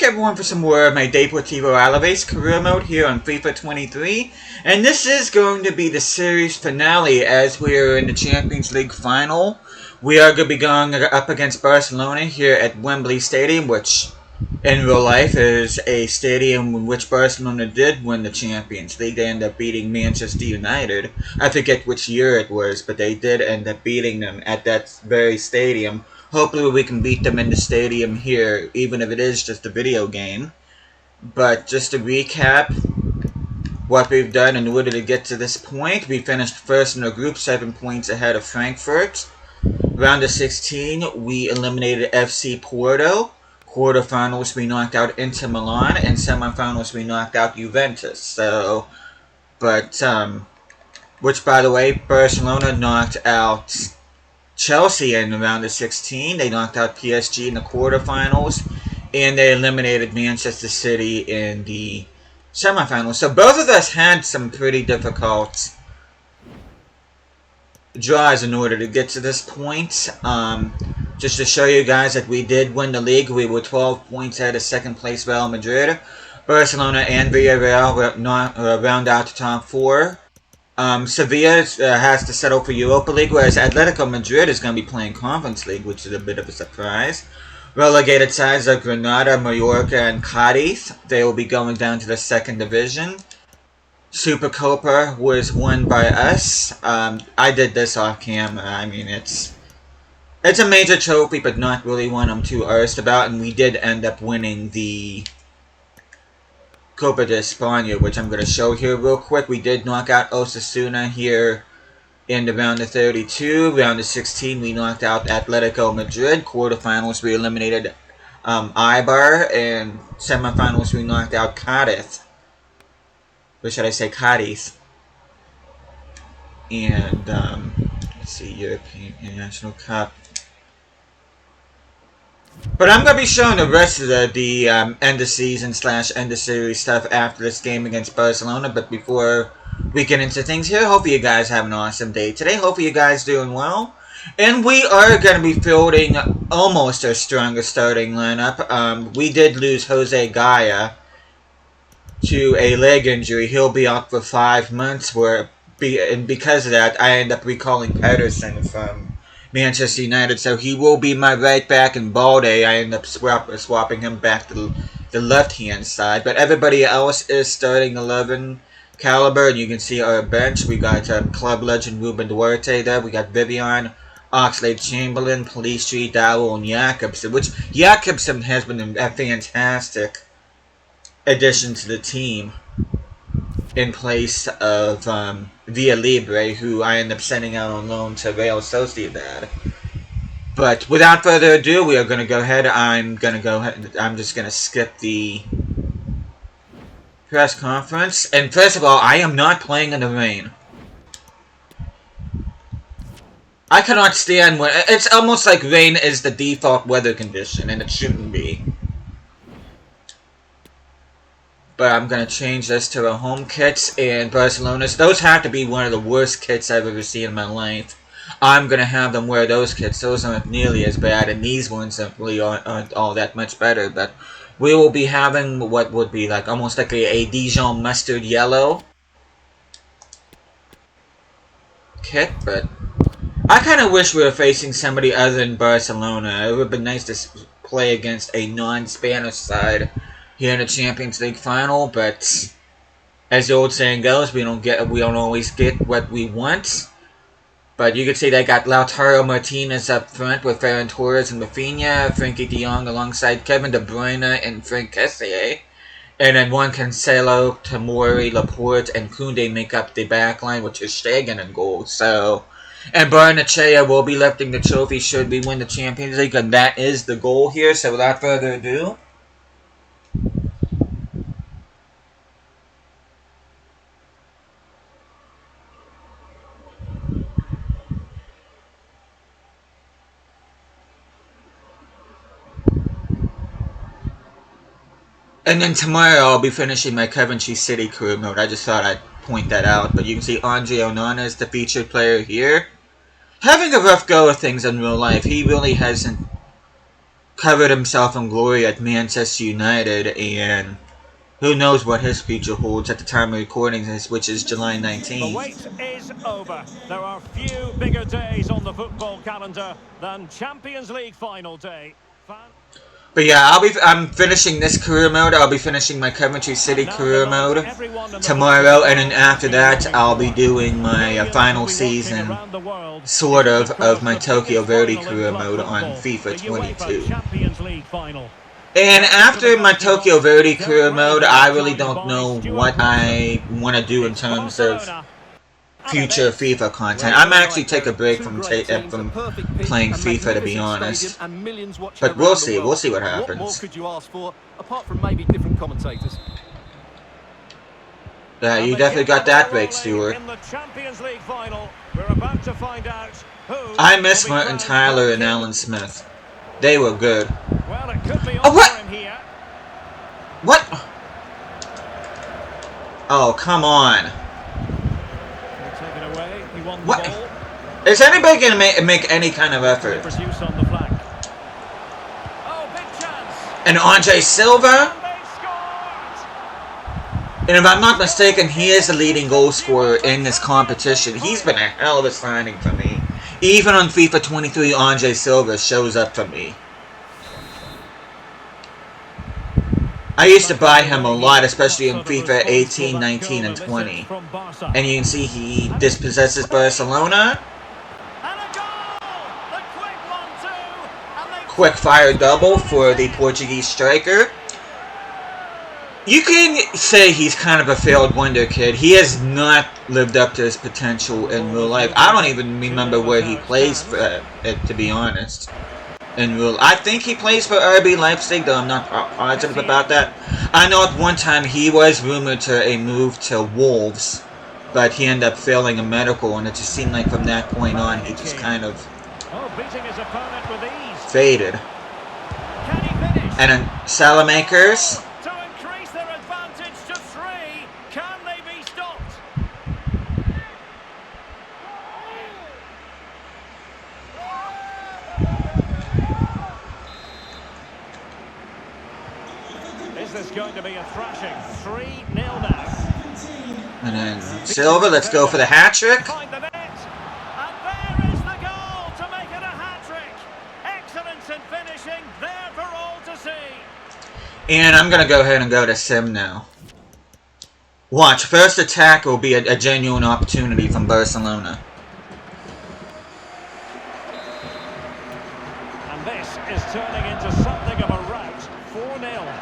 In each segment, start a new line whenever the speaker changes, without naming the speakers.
back everyone for some more of my Deportivo Alavés career mode here on FIFA 23. And this is going to be the series finale as we are in the Champions League final. We are going to be going up against Barcelona here at Wembley Stadium, which in real life is a stadium in which Barcelona did win the Champions League. They ended up beating Manchester United. I forget which year it was, but they did end up beating them at that very stadium. Hopefully we can beat them in the stadium here, even if it is just a video game. But just to recap what we've done in order to get to this point, we finished first in the group, 7 points ahead of Frankfurt. Round of 16, we eliminated FC Porto. Quarterfinals, we knocked out Inter Milan, and semifinals, we knocked out Juventus. Which by the way, Barcelona knocked out Chelsea in the round of 16. They knocked out PSG in the quarterfinals, and they eliminated Manchester City in the semifinals. So both of us had some pretty difficult draws in order to get to this point. Just to show you guys that we did win the league, we were 12 points ahead of second place Real Madrid. Barcelona and Villarreal round out the top 4. Sevilla has to settle for Europa League, whereas Atletico Madrid is going to be playing Conference League, which is a bit of a surprise. Relegated sides are Granada, Mallorca, and Cadiz. They will be going down to the 2nd division. Supercopa was won by us. I did this off camera. I mean, it's a major trophy, but not really one I'm too arsed about, and we did end up winning the Copa de España, which I'm going to show here real quick. We did knock out Osasuna here in the round of 32. Round of 16, we knocked out Atletico Madrid. Quarterfinals, we eliminated Eibar. And semifinals, we knocked out Cadiz. Or should I say Cadiz? And, let's see, European International Cup. But I'm going to be showing the rest of the end of season / end of series stuff after this game against Barcelona. But before we get into things here, hopefully you guys have an awesome day today. Hopefully you guys doing well. And we are going to be fielding almost our strongest starting lineup. We did lose Jose Gaya to a leg injury. He'll be out for 5 months. And because of that, I end up recalling Pedersen from Manchester United, so he will be my right back, and Balde, I end up swapping him back to the left-hand side. But everybody else is starting 11 caliber, and you can see our bench. We got club legend Ruben Duarte there. We got Vivian, Oxlade-Chamberlain, Pelistri, Dowell, and Jakobsen, which Jakobsen has been a fantastic addition to the team in place of Villalibre, who I end up sending out on loan to Real Sociedad. But without further ado, we are going to go ahead. I'm just going to skip the press conference. And first of all, I am not playing in the rain. I cannot stand when it's almost like rain is the default weather condition, and it shouldn't be. But I'm going to change this to the home kits and Barcelona's. Those have to be one of the worst kits I've ever seen in my life. I'm going to have them wear those kits. Those aren't nearly as bad, and these ones really aren't all that much better. But we will be having what would be like almost like a Dijon mustard yellow kit. But I kind of wish we were facing somebody other than Barcelona. It would have been nice to play against a non-Spanish side here in the Champions League final, but as the old saying goes, we don't always get what we want. But you can see they got Lautaro Martinez up front with Ferran Torres and Rafinha, Frankie de Jong alongside Kevin De Bruyne and Frank Kessié, and then Juan Cancelo, Tomori, Laporte, and Koundé make up the backline with Ter Stegen in goal. So, and Barnechea will be lifting the trophy should we win the Champions League, and that is the goal here. So without further ado, and then tomorrow I'll be finishing my Coventry City career mode. I just thought I'd point that out. But you can see Andre Onana is the featured player here. Having a rough go of things in real life. He really hasn't covered himself in glory at Manchester United, and who knows what his future holds at the time of recording this, which is July 19th.
The wait is over. There are few bigger days on the football calendar than Champions League final day.
But yeah, I'm finishing this career mode. I'll be finishing my Coventry City career mode tomorrow, and then after that, I'll be doing my final season, sort of my Tokyo Verde career mode on FIFA 22. And after my Tokyo Verde career mode, I really don't know what I want to do in terms of future FIFA content. I might actually take a break from playing FIFA, to be honest. But we'll see. We'll see what happens.
What more could you ask for, apart from maybe different commentators?
Yeah, you definitely got that break, Stuart. I miss Martin Tyler and Alan Smith. They were good. Oh, what? What? Oh, come on. What? Is anybody going to make any kind of effort? And Andre Silva? And if I'm not mistaken, he is the leading goal scorer in this competition. He's been a hell of a signing for me. Even on FIFA 23, Andre Silva shows up for me. I used to buy him a lot, especially in FIFA 18, 19, and 20. And you can see he dispossesses Barcelona. Quick fire double for the Portuguese striker. You can say he's kind of a failed wonder kid. He has not lived up to his potential in real life. I don't even remember where he plays for, to be honest. I think he plays for RB Leipzig, though I'm not positive about that. I know at one time he was rumored to a move to Wolves, but he ended up failing a medical, and it just seemed like from that point on he just kind of faded. And then Salamakers.
This is going to be a thrashing. 3-0 now.
And then Silva, let's go for the hat-trick.
And there is the goal to make it a hat-trick. Excellence in finishing, there for all to see.
And I'm going to go ahead and go to Sim now. Watch, first attack will be a genuine opportunity from Barcelona.
And this is turning into something of a rout. 4-0.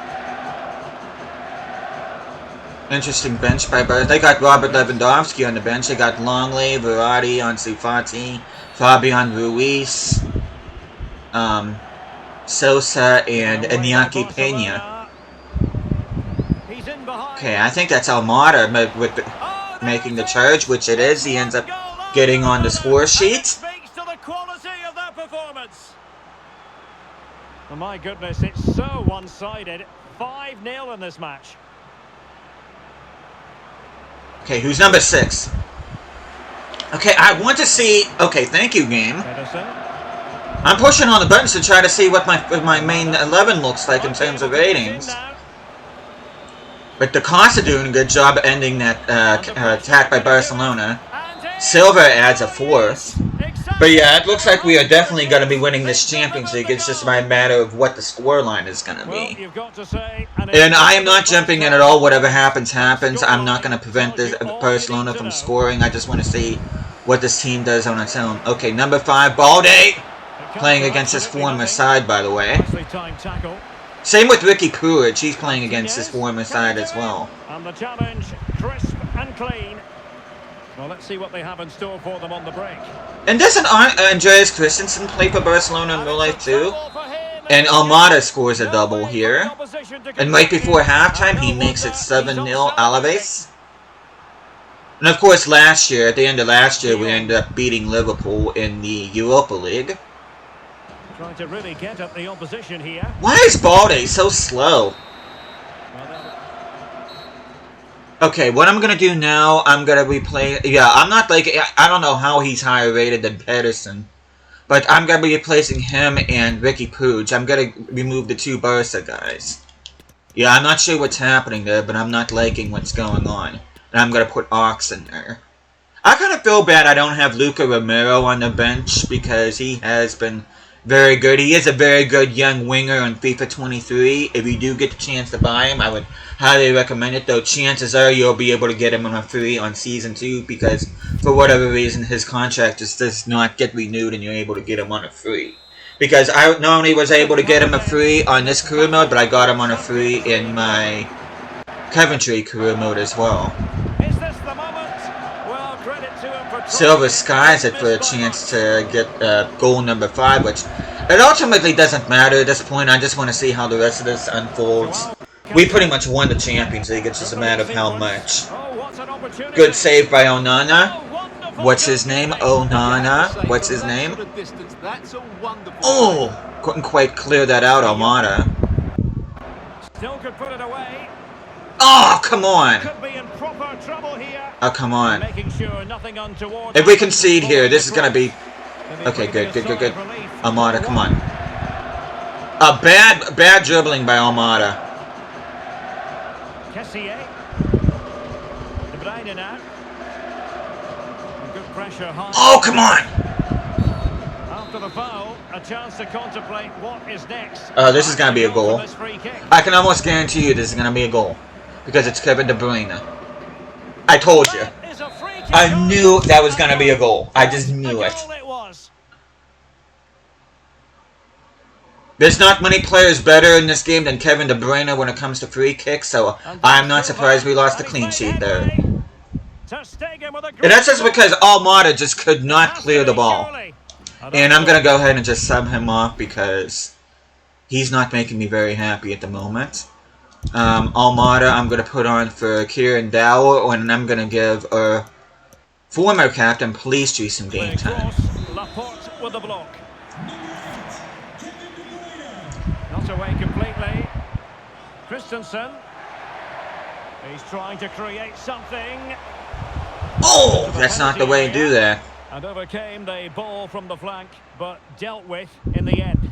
Interesting bench by Barca. They got Robert Lewandowski on the bench. They got Longley, Verratti, Ansu Fati, Fabian Ruiz, Sosa, and Iñaki Peña. Okay, I think that's Almada making the charge, which it is. He ends up getting on the score sheet.
Oh my goodness, it's so one-sided. 5-0 in this match.
Okay, who's number 6? Okay, I want to see... Okay, thank you, game. I'm pushing on the buttons to try to see what my main 11 looks like in terms of ratings. But the Costa doing a good job ending that attack by Barcelona. Silva adds a 4th. But yeah, it looks like we are definitely going to be winning this Champions League. It's just a matter of what the scoreline is going to be. And I am not jumping in at all. Whatever happens, happens. I'm not going to prevent this Barcelona from scoring. I just want to see what this team does on its own. Okay, number 5, Balde. Playing against his former side, by the way. Same with Ricky Puig. He's playing against his former side as well.
And the challenge, crisp and clean. Well, let's see what they have in store for them on the break.
And doesn't Andreas Christensen play for Barcelona in real life too? And Almada scores a double here. And right before halftime, he makes it 7-0 Alavés. And of course, last year, at the end of last year, we ended up beating Liverpool in the Europa League.
Trying to really get up the opposition here.
Why is Balde so slow? Okay, what I'm going to do now, I'm going to replay... Yeah, I'm not like... I don't know how he's higher rated than Pedersen. But I'm going to be replacing him and Ricky Pooge. I'm going to remove the 2 Barca guys. Yeah, I'm not sure what's happening there, but I'm not liking what's going on. And I'm going to put Ox in there. I kind of feel bad I don't have Luca Romero on the bench because he has been very good. He is a very good young winger on FIFA 23. If you do get the chance to buy him, I would highly recommend it. Though chances are you'll be able to get him on a free on Season 2 because for whatever reason his contract just does not get renewed and you're able to get him on a free. Because I not only was able to get him a free on this career mode, but I got him on a free in my Coventry career mode as well. Silver skies it for a chance to get goal number 5, which it ultimately doesn't matter at this point. I just want to see how the rest of this unfolds. We pretty much won the Champions League. It's just a matter of how much. Good save by Onana. What's his name? Onana. What's his name? Oh! Couldn't quite clear that out, Almada. Oh, come on! Oh, come on. If we concede here, this is going to be... Okay, good. Almada, come on. A bad dribbling by Almada. Oh, come on!
After the foul, a chance to contemplate what is next.
This is going to be a goal. I can almost guarantee you this is going to be a goal. Because it's Kevin De Bruyne. I told you. I knew that was going to be a goal. I just knew it. There's not many players better in this game than Kevin De Bruyne when it comes to free kicks, so I'm not surprised we lost a clean sheet there. And that's just because Almada just could not clear the ball. And I'm going to go ahead and just sub him off because he's not making me very happy at the moment. Almada I'm going to put on for Kieran Dowell, and I'm going to give our former captain Palistri some game time.
With the block. Not away completely. Christensen. He's trying to create something.
Oh, that's not the way to do that.
And overcame the ball from the flank, but dealt with in the end.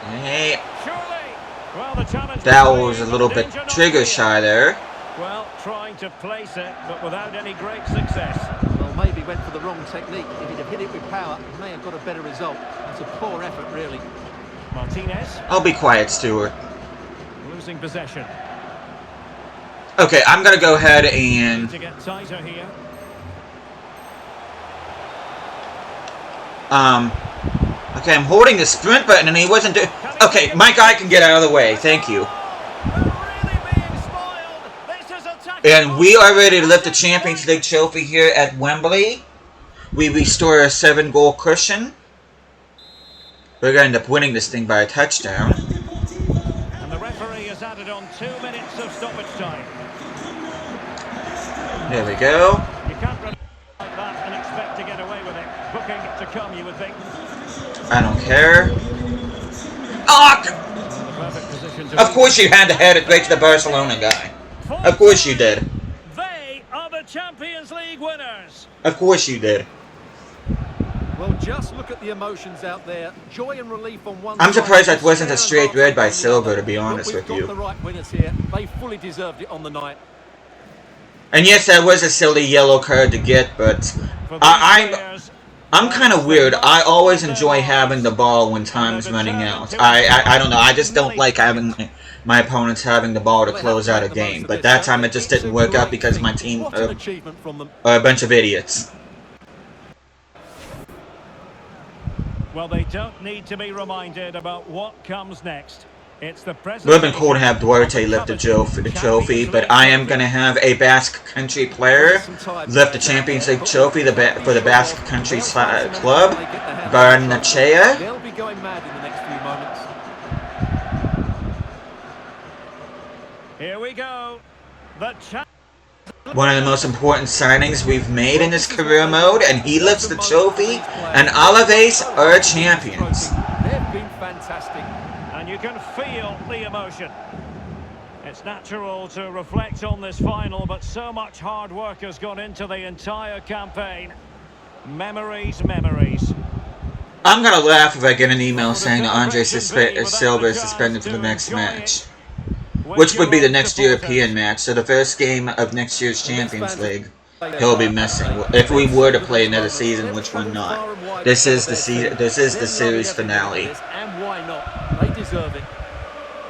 Hey.
Well, the challenge
that was a little bit trigger shy there.
Well, trying to place it, but without any great success.
Well, maybe went for the wrong technique. If he'd have hit it with power, he may have got a better result. That's a poor effort, really.
Martinez.
I'll be quiet, Stuart.
Losing possession.
Okay, I'm gonna go ahead and
to get tighter here.
Okay, I'm holding the sprint button and he wasn't doing... Okay, my guy can get out of the way. Thank you. And we are ready to lift the Champions League trophy here at Wembley. We restore a 7-goal cushion. We're going to end up winning this thing by a touchdown.
And the referee has added on 2 minutes of stoppage time.
There we go.
You can't run like that and expect to get away with it. Booking to come, you would think.
I don't care. Oh! Of course you had to head it right to the Barcelona guy. Of course you did.
They are the Champions League winners.
Of course you did.
Well, just look at the emotions out there. Joy and relief on one.
I'm surprised that wasn't a straight red by Silva, to be honest with you.
We've got the right winners here. They fully deserved it on the night.
And yes, that was a silly yellow card to get, but I'm kind of weird. I always enjoy having the ball when time's running out. I don't know. I just don't like having my opponents having the ball to close out a game. But that time it just didn't work out because my team are a bunch of idiots.
Well, they don't need to be reminded about what comes next. It's the
It would have been cool to have Duarte lift the trophy, but I am going to have a Basque Country player lift the Champions League trophy for the Basque Country club, Barnechea.
They'll be going mad in the next few moments.
Here we go.
One of the most important signings we've made in this career mode, and he lifts the trophy, and Alavés are champions.
They've been fantastic.
And you can feel the emotion. It's natural to reflect on this final, but so much hard work has gone into the entire campaign. Memories, memories.
I'm gonna laugh if I get an email saying that Andre Silva is suspended for the next match, which would be the next European match. So the first game of next year's Champions League, he'll be missing. If we were to play another season, which we're not. This is the season. This is the series finale.
And why not? They deserve it.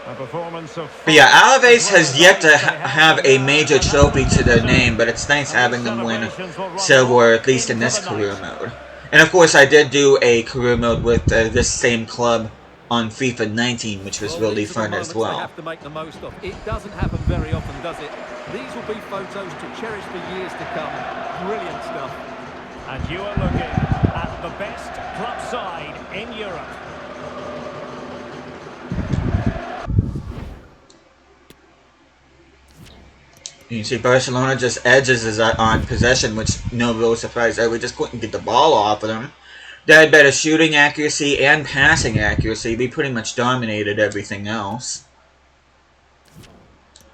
But yeah, Alavés has yet to have a major trophy to their name, but it's nice having them win silver, at least in this career mode. And of course, I did do a career mode with this same club on FIFA 19, which was really fun as well.
Have to make the most of. It doesn't happen very often, does it? These will be photos to cherish for years to come. Brilliant stuff.
And you are looking at the best club side in Europe.
You can see Barcelona just edges us on possession, which no real surprise there. We just couldn't get the ball off of them. They had better shooting accuracy and passing accuracy. We pretty much dominated everything else.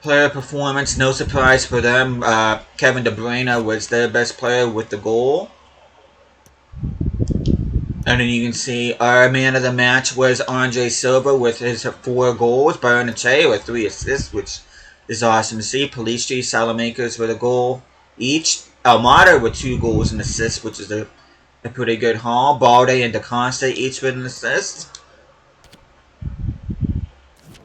Player performance, no surprise for them. Kevin De Bruyne was their best player with the goal. And then you can see our man of the match was Andre Silva with his 4 goals. Barnechea with 3 assists, which is awesome to see. Pelistri, Salamakers with a goal each. Almada with 2 goals and assists, which is a pretty good haul. Balde and Da Costa each with an assist.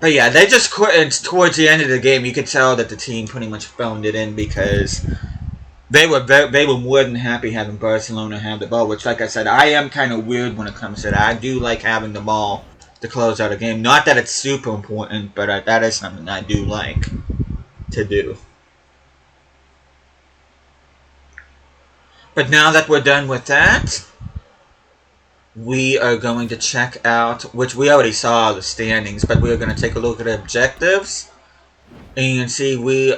But yeah, they just couldn't. Towards the end of the game, you could tell that the team pretty much phoned it in because they were more than happy having Barcelona have the ball. Which, like I said, I am kind of weird when it comes to that. I do like having the ball to close out a game. Not that it's super important, but that is something I do like to do. But now that we're done with that, we are going to check out, which we already saw the standings, but we're going to take a look at objectives. And you can see we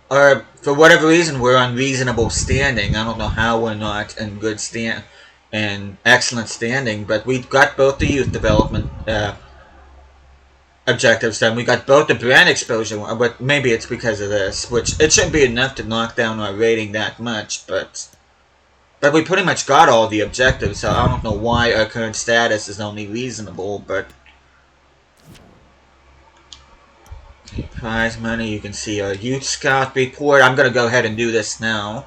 are, for whatever reason, we're on reasonable standing. I don't know how we're not in good and excellent standing, but we got both the youth development objectives done. We got both the brand exposure, but maybe it's because of this, which it shouldn't be enough to knock down our rating that much, but we pretty much got all the objectives, so I don't know why our current status is only reasonable, but okay, prize money, you can see our youth scout report. I'm going to go ahead and do this now,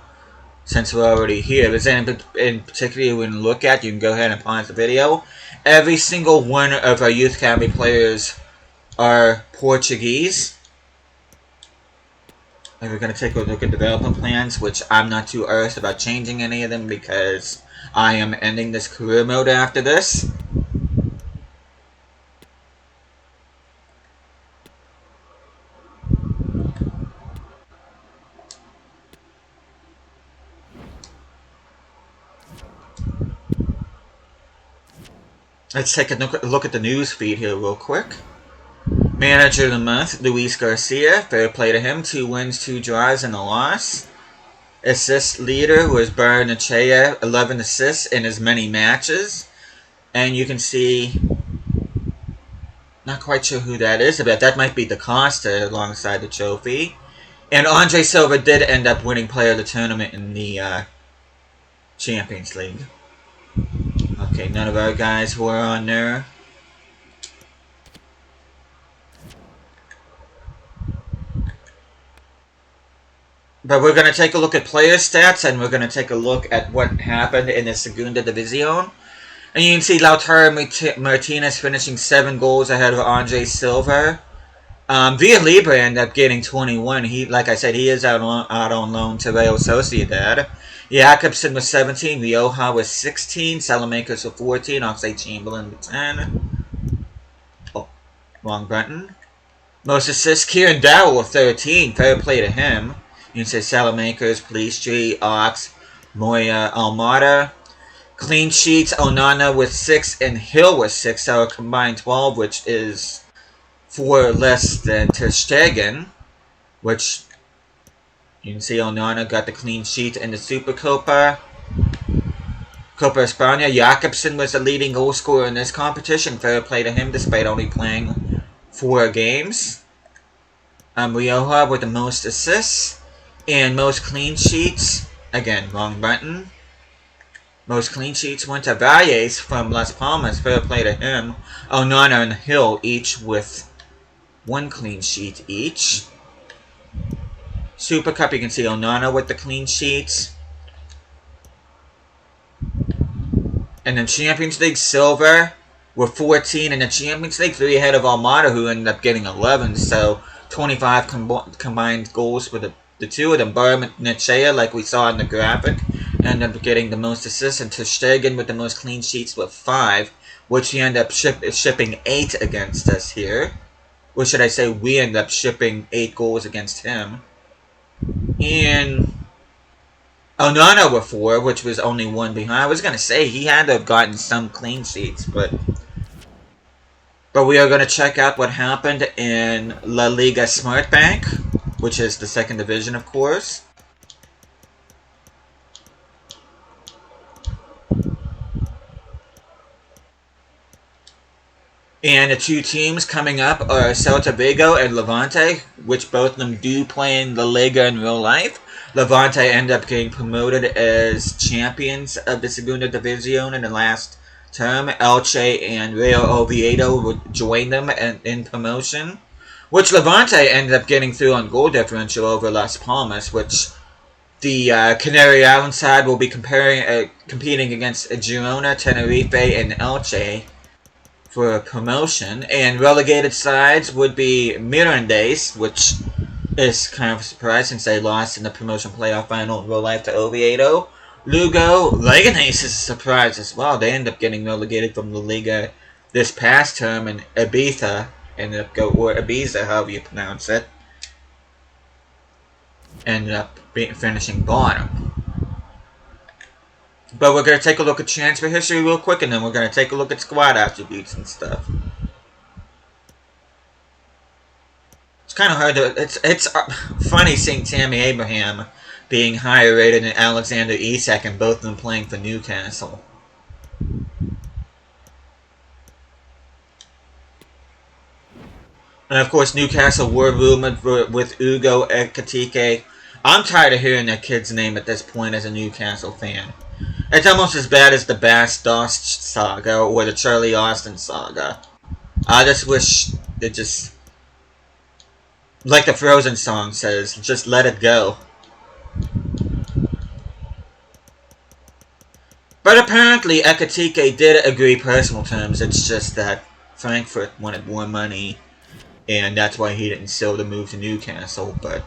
since we're already here. If there's anything in particular you want to look at, you can go ahead and pause the video. Every single one of our youth academy players are Portuguese. And we're going to take a look at development plans, which I'm not too earnest about changing any of them because I am ending this career mode after this. Let's take a look at the news feed here real quick. Manager of the month, Luis Garcia. Fair play to him. 2 wins, 2 draws, and a loss. Assist leader was Barnechea. 11 assists in as many matches. And you can see, not quite sure who that is, but that might be Da Costa alongside the trophy. And Andre Silva did end up winning player of the tournament in the Champions League. Okay, none of our guys were on there. But we're going to take a look at player stats, and we're going to take a look at what happened in the Segunda División. And you can see Lautaro Martinez finishing 7 goals ahead of Andre Silva. Villalibre ended up getting 21. Like I said, he is out on loan to Real Sociedad. Jakobsen was 17. Rioja was 16. Salamakers with 14. Oxlade-Chamberlain with 10. Oh, wrong button. Most assists, Kieran Dowell with 13. Fair play to him. You can say Salamakers, Pelistri, Ox, Moya, Almada. Clean sheets, Onana with 6 and Hill with 6. So a combined 12, which is 4 less than Ter Stegen. Which, you can see Onana got the clean sheet in the Supercopa. Copa España, Jakobsen was the leading goal scorer in this competition. Fair play to him despite only playing 4 games. Rioja with the most assists and most clean sheets. Again, wrong button. Most clean sheets went to Valles from Las Palmas. Fair play to him. Onana and Hill each with 1 clean sheet each. Super Cup, you can see Onana with the clean sheets. And then Champions League Silver with 14. And the Champions League 3 ahead of Almada, who ended up getting 11. So 25 combined goals for the two of them. Barnechea, like we saw in the graphic, ended up getting the most assists. And Ter Stegen with the most clean sheets with 5. Which he ended up shipping 8 against us here. Or should I say, we ended up shipping 8 goals against him. And Onana with 4, which was only 1 behind. I was going to say he had to have gotten some clean sheets, but we are going to check out what happened in La Liga Smart Bank, which is the 2nd division, of course. And the 2 teams coming up are Celta Vigo and Levante, which both of them do play in La Liga in real life. Levante ended up getting promoted as champions of the Segunda División in the last term. Elche and Real Oviedo would join them in promotion, which Levante ended up getting through on goal differential over Las Palmas, which the Canary Island side will be competing against Girona, Tenerife, and Elche for promotion. And relegated sides would be Mirandes, which is kind of a surprise since they lost in the promotion playoff final in real life to Oviedo. Lugo, Leganés is a surprise as well. They ended up getting relegated from La Liga this past term, and Ibiza ended up or Ibiza, however you pronounce it, ended up finishing bottom. But we're going to take a look at transfer history real quick, and then we're going to take a look at squad attributes and stuff. It's kind of hard to... It's funny seeing Tammy Abraham being higher rated than Alexander Isak, and both of them playing for Newcastle. And of course, Newcastle were rumored with Ugo Ekitike. I'm tired of hearing that kid's name at this point as a Newcastle fan. It's almost as bad as the Bas Dost saga or the Charlie Austin saga. I just wish it just... Like the Frozen song says, just let it go. But apparently Ekitike did agree personal terms. It's just that Frankfurt wanted more money, and that's why he didn't sell the move to Newcastle. But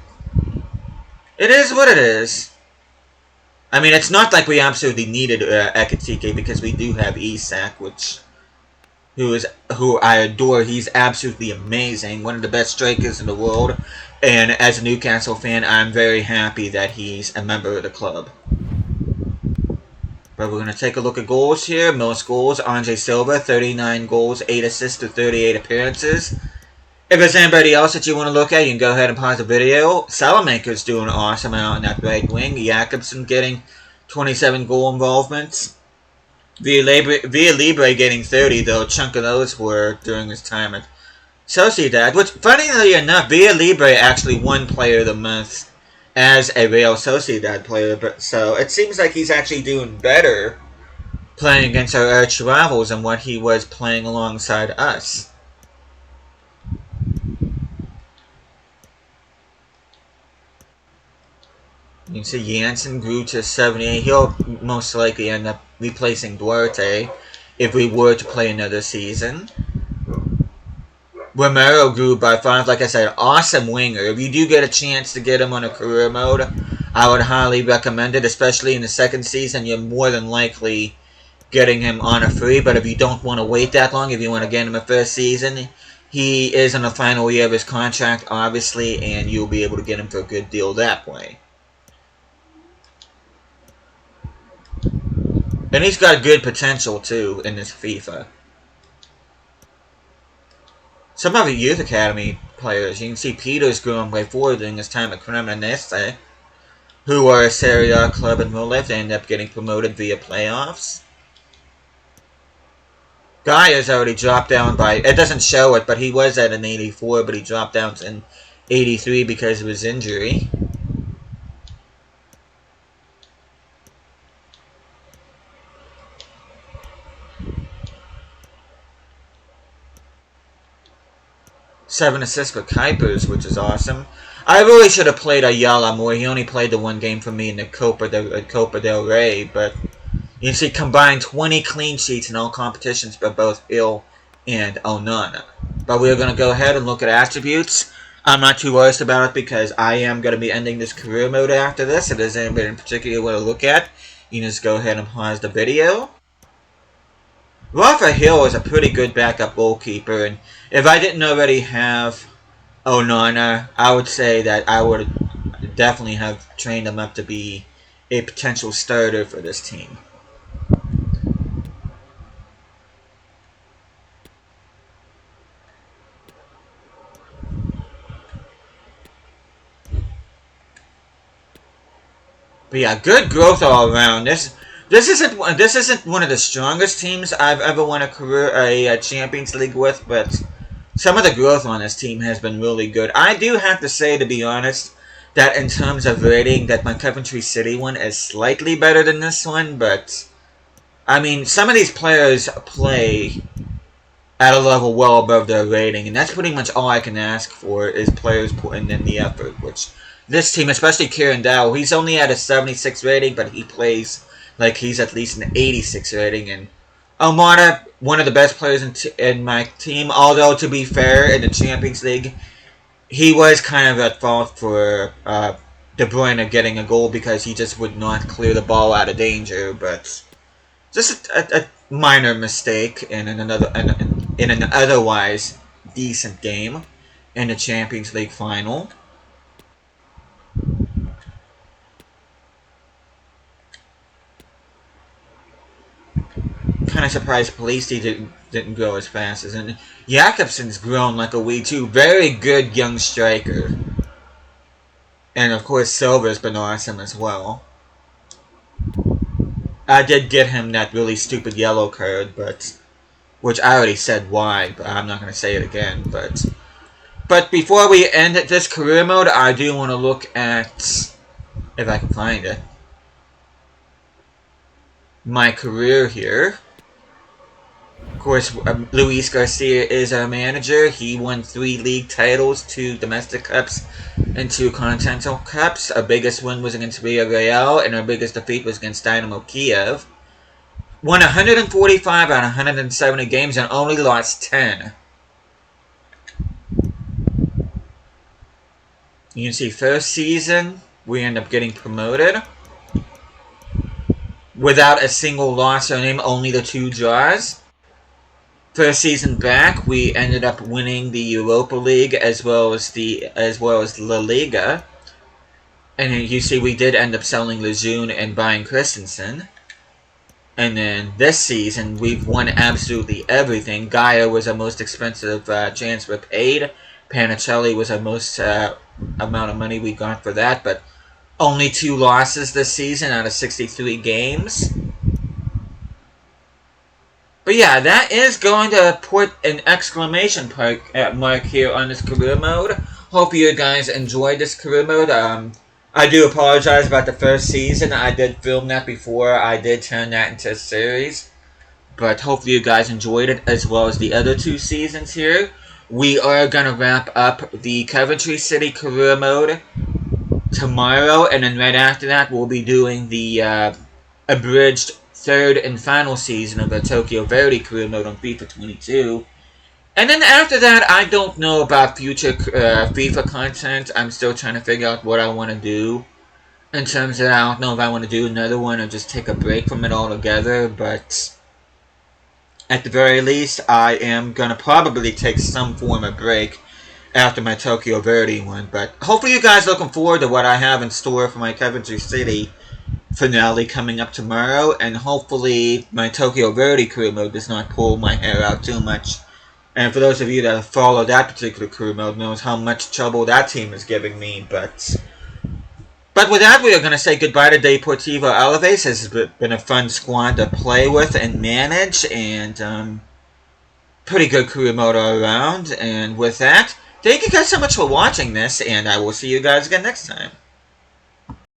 it is what it is. I mean, it's not like we absolutely needed Ekitike, because we do have Isak, who I adore. He's absolutely amazing, one of the best strikers in the world. And as a Newcastle fan, I'm very happy that he's a member of the club. But we're going to take a look at goals here. Most goals, Andre Silva, 39 goals, 8 assists to 38 appearances. If there's anybody else that you want to look at, you can go ahead and pause the video. Salamanca's doing awesome out in that right wing. Jakobsen getting 27 goal involvements. Villalibre getting 30, though a chunk of those were during his time at Sociedad. Which, funnily enough, Villalibre actually won Player of the Month as a Real Sociedad player. But so it seems like he's actually doing better playing against our arch rivals than what he was playing alongside us. You can see Janssen grew to 78. He'll most likely end up replacing Duarte if we were to play another season. Romero grew by 5. Like I said, awesome winger. If you do get a chance to get him on a career mode, I would highly recommend it. Especially in the second season, you're more than likely getting him on a free. But if you don't want to wait that long, if you want to get him a first season, he is in the final year of his contract, obviously, and you'll be able to get him for a good deal that way. And he's got good potential, too, in this FIFA. Some of the Youth Academy players, you can see Peter's growing by 4 during his time at Cremonese, who are a Serie A club in real life. They end up getting promoted via playoffs. Gaia's already dropped down by... It doesn't show it, but he was at an 84, but he dropped down to an 83 because of his injury. 7 assists for Kuipers, which is awesome. I really should have played Ayala more. He only played the one game for me in the Copa del Rey, but you see combined 20 clean sheets in all competitions for both Hill and Onana. But we're going to go ahead and look at attributes. I'm not too worried about it because I am going to be ending this career mode after this. If there's anybody in particular you want to look at, you can just go ahead and pause the video. Rafa Hill is a pretty good backup goalkeeper, and if I didn't already have Onana, I would say that I would definitely have trained him up to be a potential starter for this team. But yeah, good growth all around. This isn't one of the strongest teams I've ever won a Champions League with, but some of the growth on this team has been really good. I do have to say, to be honest, that in terms of rating, that my Coventry City one is slightly better than this one, but I mean, some of these players play at a level well above their rating, and that's pretty much all I can ask for is players putting in the effort, which this team, especially Kieran Dowell, he's only at a 76 rating, but he plays like he's at least an 86 rating. And Almada, one of the best players in my team, although to be fair, in the Champions League, he was kind of at fault for De Bruyne getting a goal because he just would not clear the ball out of danger. But just a minor mistake in an otherwise decent game in the Champions League final. Kind of surprised Polisi didn't grow as fast as him. Jakobsen's grown like a weed too. Very good young striker. And of course Silva's been awesome as well. I did get him that really stupid yellow card, which I already said why, but I'm not going to say it again. But before we end this career mode, I do want to look at, if I can find it, my career here. Of course, Luis Garcia is our manager. He won 3 league titles, 2 domestic cups, and 2 continental cups. Our biggest win was against Villarreal, and our biggest defeat was against Dynamo Kiev. Won 145 out of 170 games and only lost 10. You can see first season, we end up getting promoted. Without a single loss or name, only the 2 draws. First season back, we ended up winning the Europa League as well as La Liga. And you see we did end up selling Lejeune and buying Christensen. And then this season, we've won absolutely everything. Gaia was our most expensive transfer paid. Panicelli was our most amount of money we got for that. But only 2 losses this season out of 63 games. But yeah, that is going to put an exclamation mark here on this career mode. Hope you guys enjoyed this career mode. I do apologize about the first season. I did film that before. I did turn that into a series. But hopefully you guys enjoyed it as well as the other 2 seasons here. We are going to wrap up the Coventry City career mode tomorrow. And then right after that, we'll be doing the abridged 3rd and final season of the Tokyo Verdy career mode on FIFA 22. And then after that, I don't know about future FIFA content. I'm still trying to figure out what I want to do. In terms of, I don't know if I want to do another one or just take a break from it altogether. But at the very least, I am going to probably take some form of break after my Tokyo Verdy one. But hopefully you guys are looking forward to what I have in store for my Coventry City finale coming up tomorrow, and hopefully my Tokyo Verdy career mode does not pull my hair out too much. And for those of you that have followed that particular career mode knows how much trouble that team is giving me. But with that, we are going to say goodbye to Deportivo Alavés. This has been a fun squad to play with and manage, and pretty good career mode all around. And with that, thank you guys so much for watching this, and I will see you guys again next time.